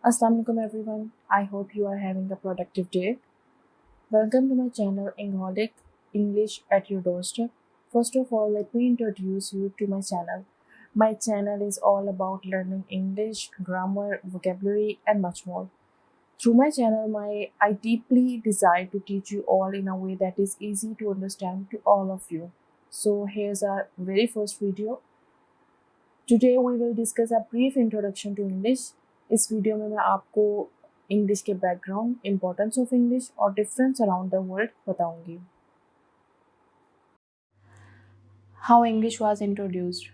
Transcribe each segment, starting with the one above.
Assalamualaikum everyone. I hope you are having a productive day. Welcome to my channel English English at your doorstep. First of all, let me introduce you to my channel. My channel is all about learning English, grammar, vocabulary, and much more. Through my channel, I deeply desire to teach you all in a way that is easy to understand to all of you. So here's our very first video. Today we will discuss a brief introduction to English. इस video में मैं आपको English के background, importance of English और difference around the world बताऊंगी. How English was introduced.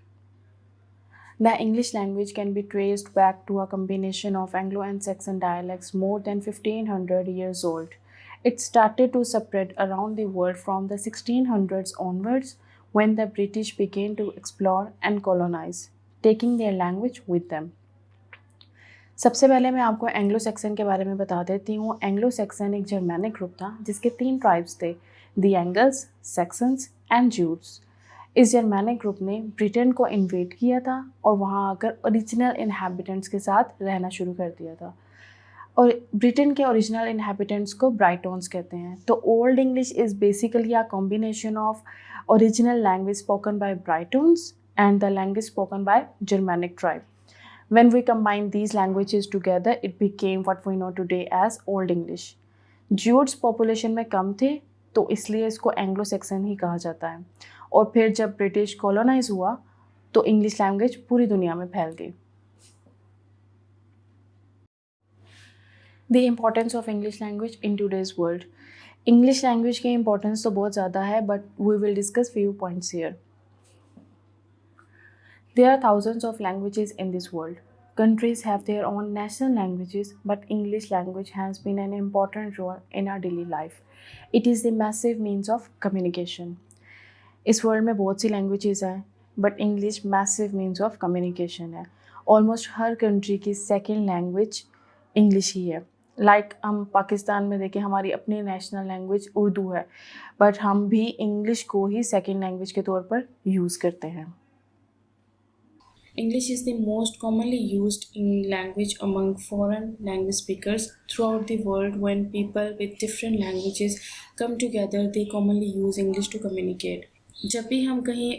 The English language can be traced back to a combination of Anglo and Saxon dialects more than 1500 years old. It started to spread around the world from the 1600s onwards when the British began to explore and colonize, taking their language with them. सबसे पहले मैं आपको Anglo section के बारे में बता देती हूँ. एंग्लो सेक्सन एक जर्मैनिक ग्रुप था जिसके 3 ट्राइब्स थे, द एंगल्स, सेक्सन्स एंड ज्यूड्स. इस जर्मैनिक ग्रुप ने ब्रिटेन को इन्वेड किया था और वहाँ आकर ओरिजिनल इन्हेबिटेंट्स के साथ रहना शुरू कर दिया था. और ब्रिटेन के ओरिजिनल इन्हेबिटेंट्स को ब्राइटोन्स कहते हैं. तो old English is basically a combination of original language spoken by Britons and the language spoken by Germanic tribe. When we combine these languages together, it became what we know today as Old English. Jutes population में कम थे तो इसलिए इसको Anglo section ही कहा जाता है. और फिर जब ब्रिटिश कॉलोनाइज हुआ तो इंग्लिश लैंग्वेज पूरी दुनिया में फैल गई. The importance of English language in today's world. English language की इंपॉर्टेंस तो बहुत ज़्यादा है, but we will discuss few points here. There are thousands of languages in this world. Countries have their own national languages, but English language has been an important role in our daily life. It is the massive means of communication. इस world में बहुत सी languages हैं, but English massive means of communication है. Almost हर country की second language English ही है. Like हम पाकिस्तान में देखें, हमारी अपनी नेशनल लैंग्वेज उर्दू है, बट हम भी इंग्लिश को ही सेकेंड लैंग्वेज के तौर पर यूज़ करते हैं. English is the most commonly used language among foreign language speakers throughout the world. When people with different languages come together, they commonly use English to communicate. जब भी हम कहीं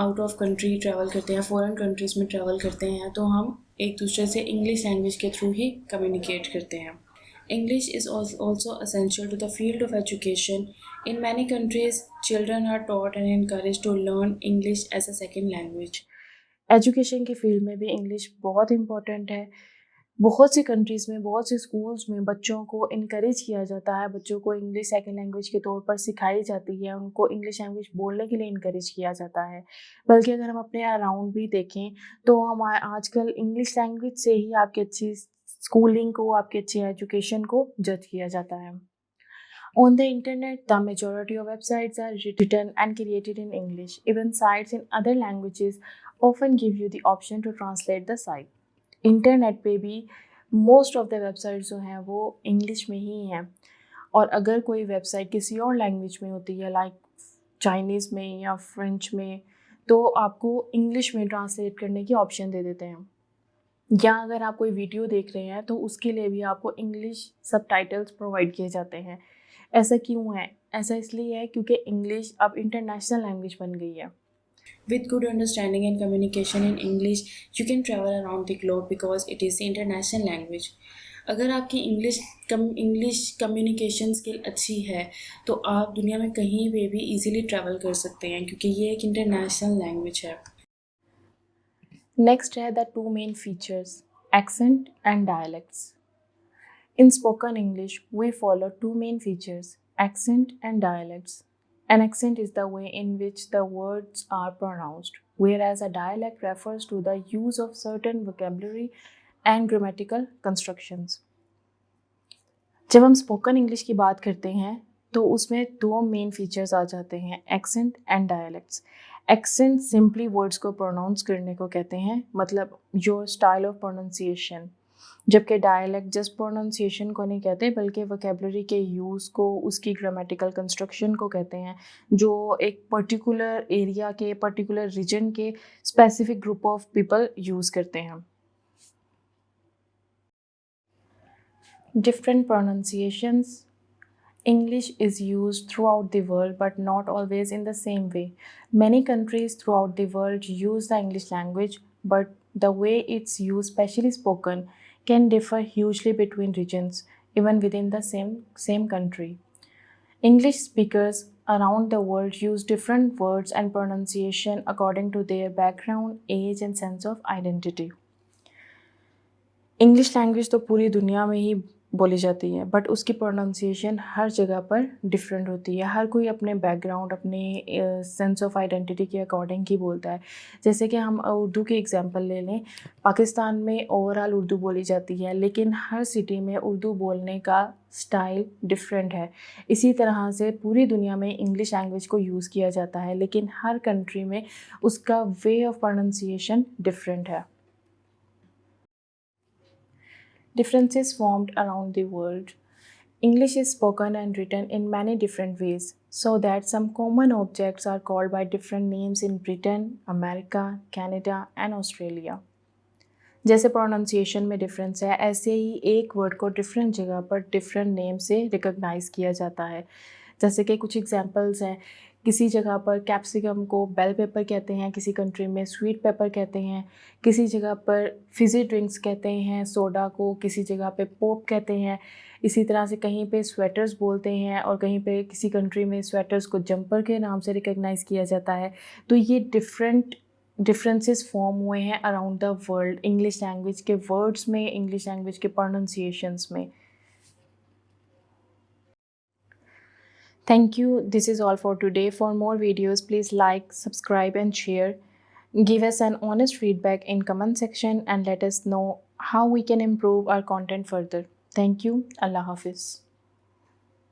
आउट ऑफ कंट्री ट्रैवल करते हैं, foreign countries में travel करते हैं, तो हम एक दूसरे से इंग्लिश लैंग्वेज के थ्रू ही कम्युनिकेट करते हैं. English is also essential to the field of education. In many countries, children are taught and encouraged to learn English as a second language. Education की फील्ड में भी इंग्लिश बहुत important है. बहुत सी countries में, बहुत से स्कूल्स में बच्चों को इनकरेज किया जाता है, बच्चों को इंग्लिश सेकेंड लैंग्वेज के तौर पर सिखाई जाती है, उनको इंग्लिश लैंग्वेज बोलने के लिए इनकरेज किया जाता है. बल्कि अगर हम अपने अराउंड भी देखें तो हम आजकल इंग्लिश लैंग्वेज से ही आपकी अच्छी स्कूलिंग को, आपकी अच्छी एजुकेशन को जज किया जाता है. On the internet, the majority of websites are written and created in English. Even sites in other languages often give you the option to translate the site. Internet पे भी मोस्ट ऑफ द वेबसाइट जो हैं वो English में ही हैं. और अगर कोई वेबसाइट किसी और लैंग्वेज में होती है, लाइक चाइनीज़ में या फ्रेंच में, तो आपको इंग्लिश में ट्रांसलेट करने की ऑप्शन दे देते हैं. या अगर आप कोई वीडियो देख रहे हैं तो उसके लिए भी आपको इंग्लिश सबटाइटल्स प्रोवाइड किए जाते हैं. ऐसा क्यों है? ऐसा इसलिए है क्योंकि इंग्लिश अब इंटरनेशनल लैंग्वेज बन गई है. With good understanding and communication in English, you can travel around the globe because it is the international language. अगर आपकी इंग्लिश कम्युनिकेशन स्किल अच्छी है तो आप दुनिया में कहीं पे भी इजीली ट्रैवल कर सकते हैं क्योंकि ये एक इंटरनेशनल लैंग्वेज है. नेक्स्ट है the 2 main features, accent and dialects. In spoken English, we follow 2 main features, accent and dialects. An accent is the way in which the words are pronounced, whereas a dialect refers to the use of certain vocabulary and grammatical constructions. जब हम spoken English की बात करते हैं तो उसमें 2 main features आ जाते हैं, accent and dialects. Accent simply words को प्रोनाउंस करने को कहते हैं, मतलब योर स्टाइल ऑफ प्रोनाउंसिएशन. जबकि डायलेक्ट जस्ट प्रोनाउंसिएशन को नहीं कहते बल्कि वोकेबलरी के यूज़ को, उसकी ग्रामेटिकल कंस्ट्रक्शन को कहते हैं, जो एक पर्टिकुलर एरिया के, पर्टिकुलर रीजन के specific group of people use करते हैं. Different pronunciations. English is used throughout the world but not always in the same way. Many countries throughout the world use the English language, but the way it's used, especially spoken, can differ hugely between regions, even within the same country. English speakers around the world use different words and pronunciation according to their background, age, and sense of identity. English language तो पूरी दुनिया में ही बोली जाती है, but उसकी pronunciation हर जगह पर डिफरेंट होती है। हर कोई अपने बैकग्राउंड, अपने सेंस ऑफ आइडेंटिटी के अकॉर्डिंग ही बोलता है। जैसे कि हम उर्दू की एग्जांपल ले लें, पाकिस्तान में ओवरऑल उर्दू बोली जाती है, लेकिन हर सिटी में उर्दू बोलने का स्टाइल डिफरेंट है। इसी तरह से पूरी दुनिया में इंग्लिश लैंग्वेज को यूज़ किया जाता है, लेकिन हर कंट्री में उसका वे ऑफ प्रोनाउंसिएशन डिफरेंट है। Differences formed around the world. English is spoken and written in many different ways, so that some common objects are called by different names in Britain, America, Canada, and Australia. जैसे pronunciation में difference है, ऐसे ही एक word को different जगह पर different name से recognise किया जाता है। जैसे कि कुछ एग्जांपल्स हैं, किसी जगह पर कैप्सिकम को बेल पेपर कहते हैं, किसी कंट्री में स्वीट पेपर कहते हैं, किसी जगह पर फिज़ी ड्रिंक्स कहते हैं, सोडा को किसी जगह पे पॉप कहते हैं। इसी तरह से कहीं पे स्वेटर्स बोलते हैं और कहीं पे किसी कंट्री में स्वेटर्स को जंपर के नाम से रिकॉग्नाइज़ किया जाता है। तो ये डिफरेंसेस फॉर्म हुए हैं around the world English language के वर्ड्स में, इंग्लिश लैंग्वेज के प्रोनाउंसिएशंस में। Thank you. This is all for today. For more videos, please like, subscribe, and share. Give us an honest feedback in comment section and let us know how we can improve our content further. Thank you. Allah Hafiz.